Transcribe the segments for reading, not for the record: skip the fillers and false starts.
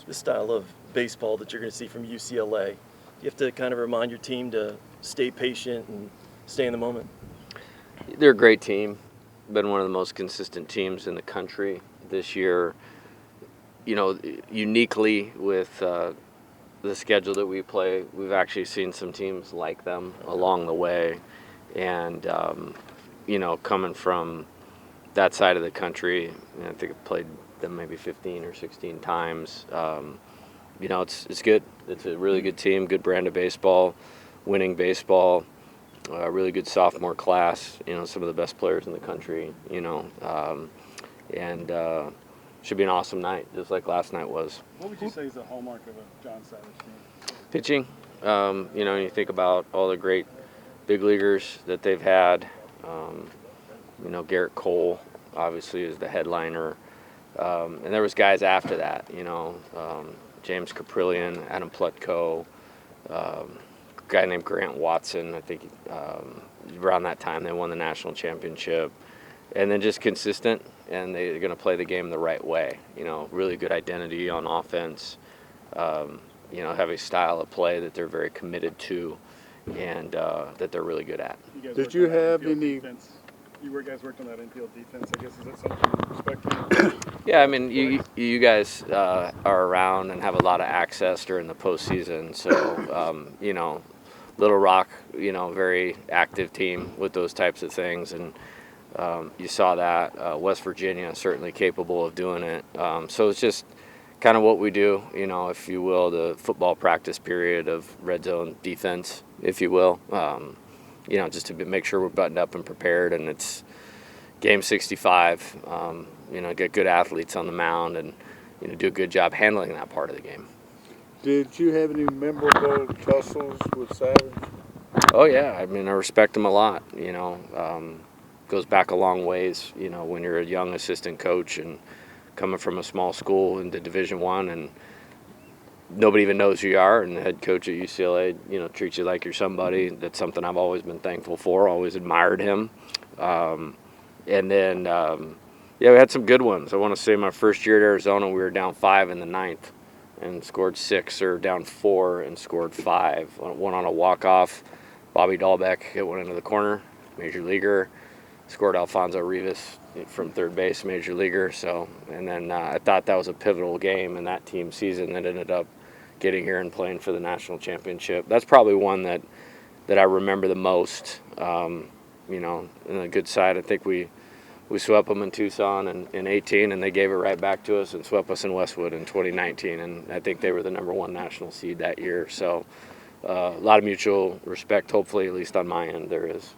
the style of baseball that you're going to see from UCLA. You have to kind of remind your team to stay patient and stay in the moment. They're a great team. Been one of the most consistent teams in the country this year. You know, uniquely with the schedule that we play, we've actually seen some teams like them along the way. And, you know, coming from that side of the country, you know, I think I've played them maybe 15 or 16 times. You know, it's good. It's a really good team, good brand of baseball, winning baseball, really good sophomore class, you know, some of the best players in the country, you know, and should be an awesome night, just like last night was. What would you say is the hallmark of a John Savage team? Pitching. You know, you think about all the great big leaguers that they've had. You know, Garrett Cole obviously is the headliner. And there was guys after that, you know, James Caprillion, Adam Plutko, a guy named Grant Watson. I think around that time they won the national championship. And then just consistent, and they're going to play the game the right way. You know, really good identity on offense. You know, have a style of play that they're very committed to, and that they're really good at. Did you have any? Defense? You guys worked on that infield defense. I guess is that something you respect? Yeah, I mean, you guys are around and have a lot of access during the postseason. So, you know, Little Rock, you know, very active team with those types of things, and you saw that. West Virginia certainly capable of doing it. So it's just kind of what we do, you know, if you will, the football practice period of red zone defense, if you will. You know, just to make sure we're buttoned up and prepared, and it's game 65. You know, get good athletes on the mound, and you know, do a good job handling that part of the game. Did you have any memorable tussles with Savage? Oh yeah, I mean, I respect him a lot. You know, goes back a long ways. You know, when you're a young assistant coach and coming from a small school into Division I, and nobody even knows who you are, and the head coach at UCLA, you know, treats you like you're somebody. That's something I've always been thankful for. Always admired him. And then, yeah, we had some good ones. I want to say my first year at Arizona, we were down 5 in the 9th and scored 6, or down 4 and scored 5. One on a walk-off. Bobby Dahlbeck hit one into the corner, major leaguer. Scored Alfonso Rivas from third base, major leaguer. So, and then I thought that was a pivotal game in that team season that ended up getting here and playing for the national championship. That's probably one that I remember the most. You know, on the good side, I think we swept them in Tucson in 18, and they gave it right back to us and swept us in Westwood in 2019. And I think they were the #1 national seed that year. So a lot of mutual respect, hopefully, at least on my end, there is.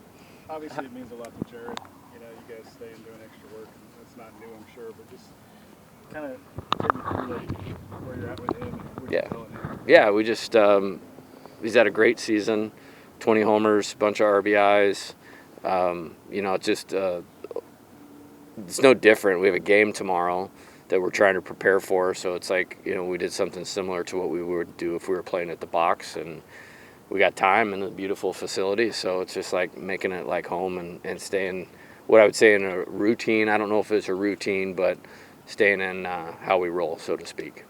Obviously, it means a lot to Jared. You know, you guys stay and doing extra work. It's not new, I'm sure, but just kind of take me through like, where you're at with him and what you're telling him. Yeah, we just he's had a great season, 20 homers, bunch of RBIs. You know, it's just it's no different. We have a game tomorrow that we're trying to prepare for, so it's like, you know, we did something similar to what we would do if we were playing at the box, and we got time in a beautiful facility, so it's just like making it like home and staying, what I would say, in a routine. I don't know if it's a routine, but staying in how we roll, so to speak.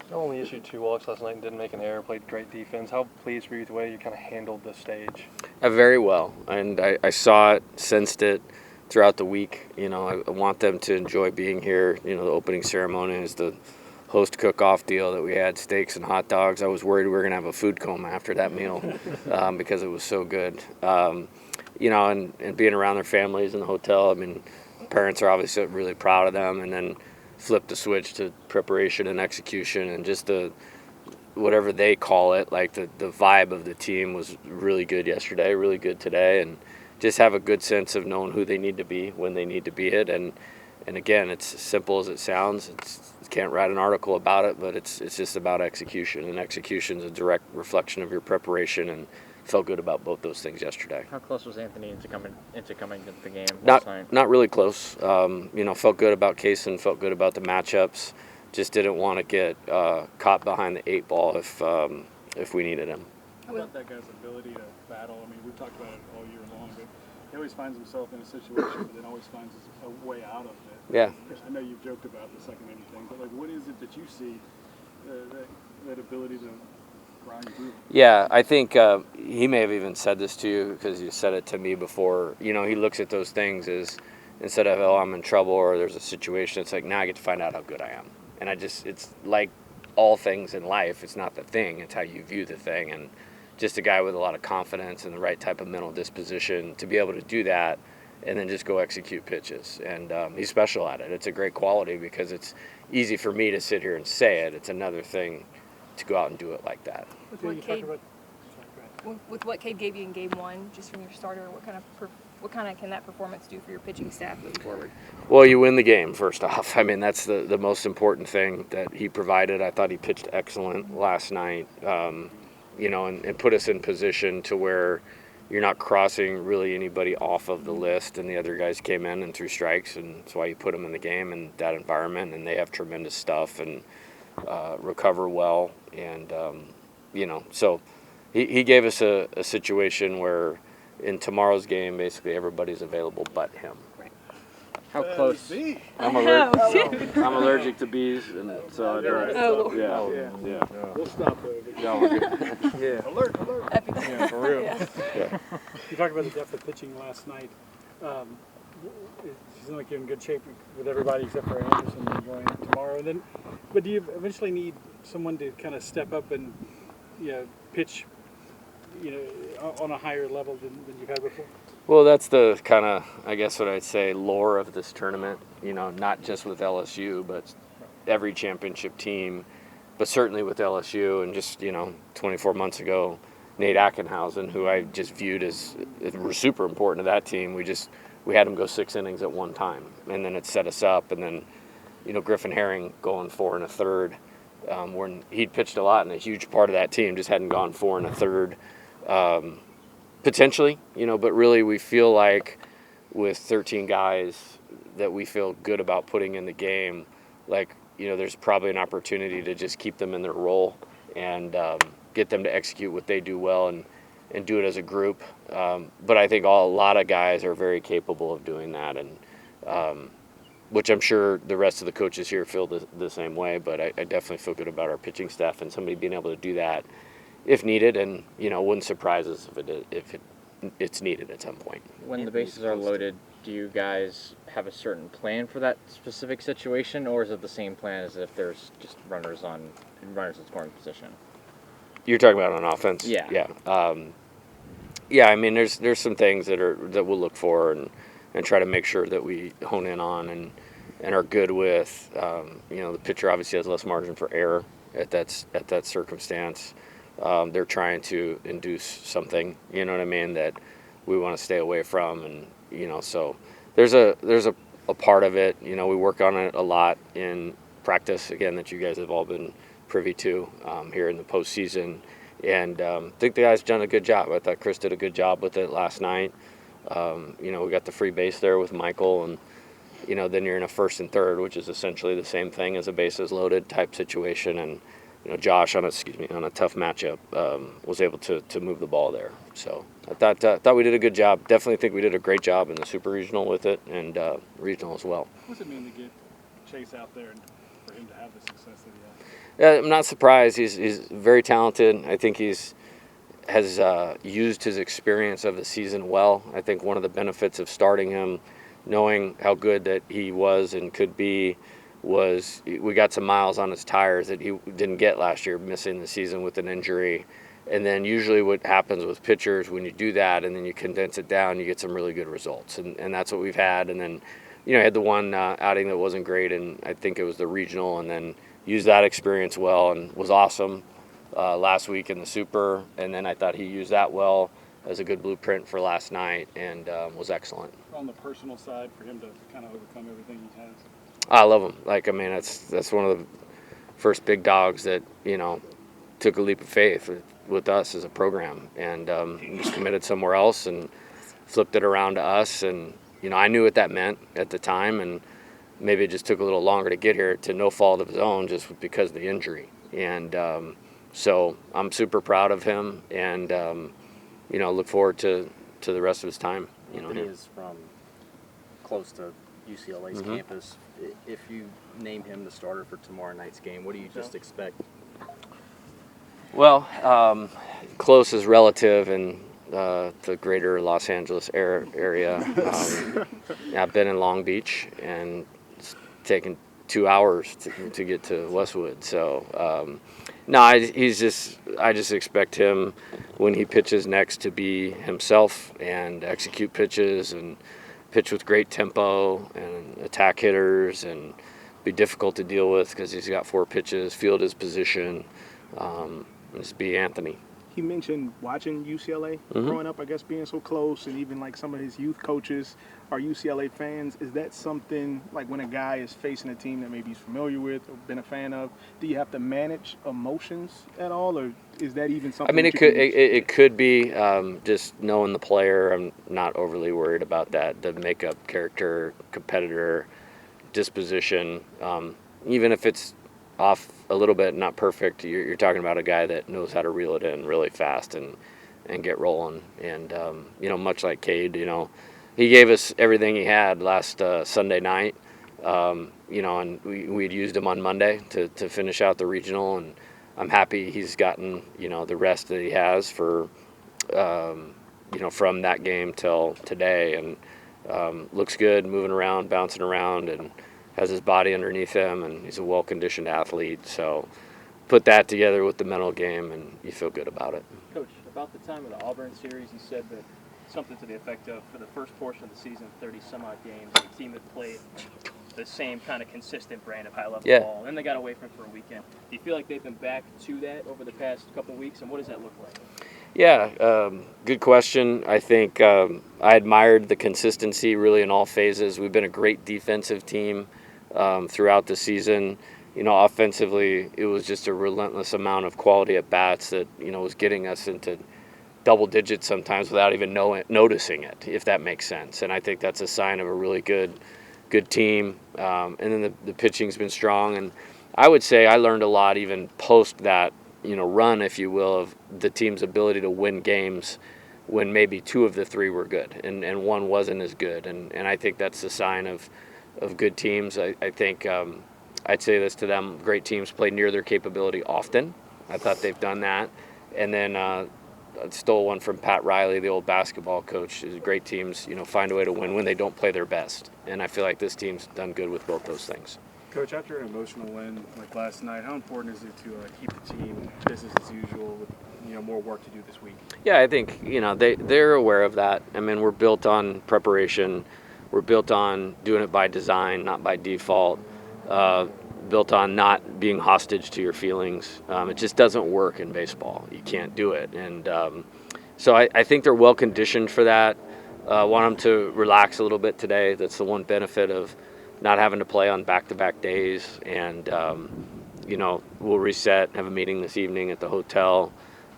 You only issued 2 walks last night and didn't make an error, played great defense. How pleased were you with the way you kind of handled the stage? Very well, and I saw it, sensed it throughout the week. You know, I want them to enjoy being here. You know, the opening ceremony is the host cook-off deal that we had, steaks and hot dogs. I was worried we were going to have a food coma after that meal because it was so good. You know, and being around their families in the hotel, I mean, parents are obviously really proud of them, and then flip the switch to preparation and execution, and just the whatever they call it, like the vibe of the team was really good yesterday, really good today, and just have a good sense of knowing who they need to be when they need to be it. And again, it's as simple as it sounds. You can't write an article about it, but it's just about execution, and execution is a direct reflection of your preparation, and felt good about both those things yesterday. How close was Anthony into coming to the game Not last night? Not really close. You know, felt good about Kaysen, felt good about the matchups. Just didn't want to get caught behind the 8 ball if we needed him. How about that guy's ability to battle? I mean, we've talked about it all year long, but he always finds himself in a situation, but then always finds a way out of it. Yeah. I know you've joked about the second inning thing, but like, what is it that you see that ability to grind through. Yeah, I think he may have even said this to you because you said it to me before. You know, he looks at those things as instead of, oh, I'm in trouble or there's a situation, it's like, now I get to find out how good I am. And it's like all things in life, it's not the thing, it's how you view the thing. And just a guy with a lot of confidence and the right type of mental disposition to be able to do that and then just go execute pitches. And he's special at it. It's a great quality because it's easy for me to sit here and say it. It's another thing to go out and do it like that. Okay, you talk about. With what Cade gave you in Game 1, just from your starter, what kind of can that performance do for your pitching staff moving forward? Well, you win the game, first off. I mean, that's the most important thing that he provided. I thought he pitched excellent last night, you know, and put us in position to where you're not crossing really anybody off of the list, and the other guys came in and threw strikes, and that's why you put them in the game in that environment, and they have tremendous stuff and recover well. And, you know, so he gave us a situation where in tomorrow's game, basically everybody's available but him. How close? I'm allergic to bees, and so I don't. Oh. Yeah. We'll stop there. No, we're good. Yeah. Alert. Yeah, for real. Yeah. You talked about the depth of pitching last night. It seems like you're in good shape with everybody except for Anderson going tomorrow. And then, but do you eventually need someone to kind of step up and pitch, on a higher level than you've had before? Well, that's the kind of, I guess what I'd say, lore of this tournament. You know, not just with LSU, but every championship team, but certainly with LSU. And just 24 months ago, Nate Ackenhausen, who I just viewed as super important to that team. We had him go 6 innings at one time, and then it set us up. And then, Griffin Herring going 4 1/3, when he'd pitched a lot, and a huge part of that team just hadn't gone 4 1/3. Potentially, but really we feel like with 13 guys that we feel good about putting in the game, there's probably an opportunity to just keep them in their role and get them to execute what they do well and do it as a group. But I think a lot of guys are very capable of doing that, and which I'm sure the rest of the coaches here feel the same way. But I definitely feel good about our pitching staff and somebody being able to do that if needed, and wouldn't surprise us if it's needed at some point. When the bases are loaded, do you guys have a certain plan for that specific situation, or is it the same plan as if there's just runners in scoring position? You're talking about on offense? Yeah. Yeah. I mean, there's some things that we'll look for and try to make sure that we hone in on and are good with. The pitcher obviously has less margin for error at that circumstance. They're trying to induce something, that we want to stay away from, and so there's a part of it. We work on it a lot in practice, again, that you guys have all been privy to here in the postseason, and I think the guys done a good job. I thought Chris did a good job with it last night. We got the free base there with Michael, and then you're in a 1st and 3rd, which is essentially the same thing as a bases loaded type situation, and Josh on a tough matchup was able to move the ball there. So I thought we did a good job. Definitely think we did a great job in the Super Regional with it, and Regional as well. What's it mean to get Chase out there and for him to have the success that he has? I'm not surprised. He's very talented. I think has used his experience of the season well. I think one of the benefits of starting him, knowing how good that he was and could be, was we got some miles on his tires that he didn't get last year, missing the season with an injury. And then usually what happens with pitchers, when you do that and then you condense it down, you get some really good results. And that's what we've had. And then, I had the one outing that wasn't great, and I think it was the regional, and then used that experience well and was awesome last week in the Super. And then I thought he used that well as a good blueprint for last night, and was excellent. On the personal side, for him to kind of overcome everything he has? I love him. That's one of the first big dogs that took a leap of faith with us as a program, and was committed somewhere else and flipped it around to us. And I knew what that meant at the time, and maybe it just took a little longer to get here, to no fault of his own, just because of the injury. And so I'm super proud of him, and look forward to the rest of his time. Anthony is from close to UCLA's campus. If you name him the starter for tomorrow night's game, what do you just expect Well, close is relative in the greater Los Angeles area. I've been in Long Beach, and it's taken 2 hours to get to Westwood. So, no, I just expect him when he pitches next to be himself and execute pitches and pitch with great tempo and attack hitters and be difficult to deal with because he's got 4 pitches, field his position, and just be Anthony. He mentioned watching UCLA growing up, I guess being so close, and even like some of his youth coaches are UCLA fans. Is that something, like when a guy is facing a team that maybe he's familiar with or been a fan of, do you have to manage emotions at all, or is that even something? I mean, it could be just knowing the player. I'm not overly worried about that. The makeup, character, competitor, disposition, even if it's off a little bit, not perfect, you're talking about a guy that knows how to reel it in really fast and get rolling. And much like Cade, he gave us everything he had last Sunday night. And we'd used him on Monday to finish out the regional, and I'm happy he's gotten the rest that he has for from that game till today, and looks good, moving around, bouncing around, and has his body underneath him, and he's a well-conditioned athlete. So put that together with the mental game, and you feel good about it. Coach, about the time of the Auburn series, you said that something to the effect of, for the first portion of the season, 30-some-odd games, the team that played the same kind of consistent brand of high-level ball, and then they got away from it for a weekend. Do you feel like they've been back to that over the past couple of weeks, and what does that look like? Yeah, good question. I think I admired the consistency really in all phases. We've been a great defensive team throughout the season. Offensively, it was just a relentless amount of quality at bats that was getting us into double digits sometimes without even noticing it, if that makes sense. And I think that's a sign of a really good team. And then the pitching's been strong. And I would say I learned a lot even post that run, if you will, of the team's ability to win games when maybe 2 of the 3 were good and 1 wasn't as good. And I think that's a sign of good teams. I think I'd say this to them: great teams play near their capability often. I thought they've done that. And then I stole one from Pat Riley, the old basketball coach. Great teams, find a way to win when they don't play their best. And I feel like this team's done good with both those things. Coach, after an emotional win like last night, how important is it to keep the team business as usual with more work to do this week? Yeah, I think they're aware of that. I mean, we're built on preparation. We're built on doing it by design, not by default. Built on not being hostage to your feelings. It just doesn't work in baseball. You can't do it. And so I think they're well conditioned for that. Want them to relax a little bit today. That's the one benefit of not having to play on back-to-back days. And, we'll reset, have a meeting this evening at the hotel.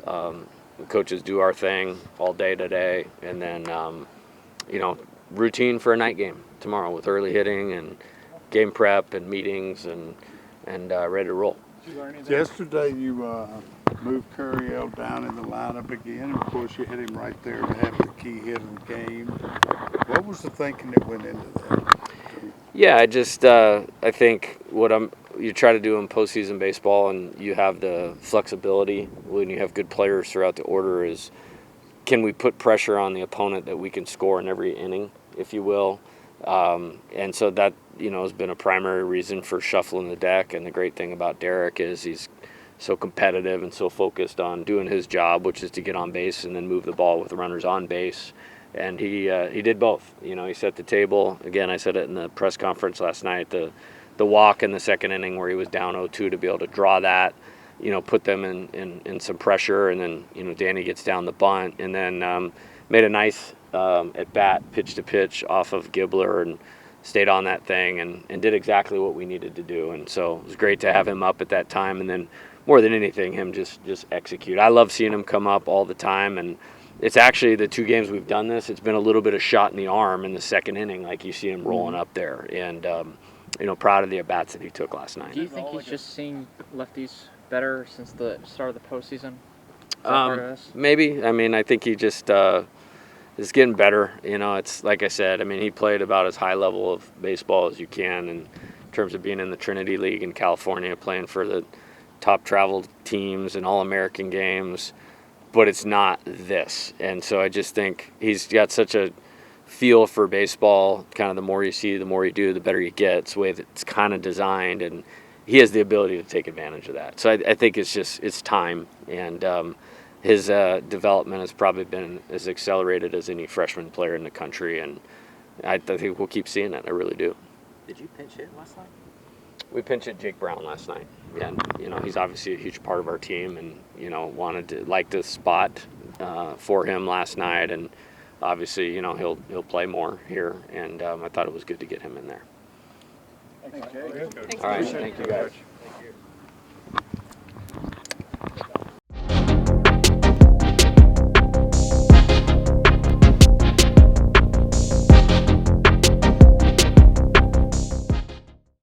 The coaches do our thing all day today. And then, routine for a night game tomorrow with early hitting and game prep and meetings and ready to roll. Yesterday you moved Curriell down in the lineup again. Of course, you had him right there to have the key hit of the game. What was the thinking that went into that? Yeah, I think you try to do in postseason baseball, and you have the flexibility when you have good players throughout the order, is can we put pressure on the opponent that we can score in every inning, if you will. And so that has been a primary reason for shuffling the deck. And the great thing about Derek is he's so competitive and so focused on doing his job, which is to get on base and then move the ball with the runners on base. And he did both. He set the table. Again, I said it in the press conference last night, the walk in the second inning where he was down 0-2 to be able to draw that, put them in some pressure. And then, Danny gets down the bunt and then made a nice at bat, pitch to pitch off of Gibbler, and stayed on that thing and did exactly what we needed to do. And so it was great to have him up at that time, and then more than anything, him just execute. I love seeing him come up all the time, and it's actually the 2 games we've done this, it's been a little bit of shot in the arm in the second inning, like you see him rolling up there, and proud of the at-bats that he took last night. Do you think he's just seeing lefties better since the start of the postseason? Is that part of this? Maybe. I mean, I think he just is getting better. It's like I said, I mean, he played about as high level of baseball as you can in terms of being in the Trinity League in California, playing for the top travel teams and All-American games, but it's not this. And so I just think he's got such a feel for baseball. Kind of the more you see, the more you do, the better you get. It's the way that it's kind of designed, and he has the ability to take advantage of that. So I think it's time, and his development has probably been as accelerated as any freshman player in the country, and I think we'll keep seeing it. I really do. Did you pinch hit last night? We pinch hit Jake Brown last night. Yeah, and, he's obviously a huge part of our team, and liked the spot for him last night, and obviously he'll play more here, and I thought it was good to get him in there. Thanks, Jake. All right, thank you guys.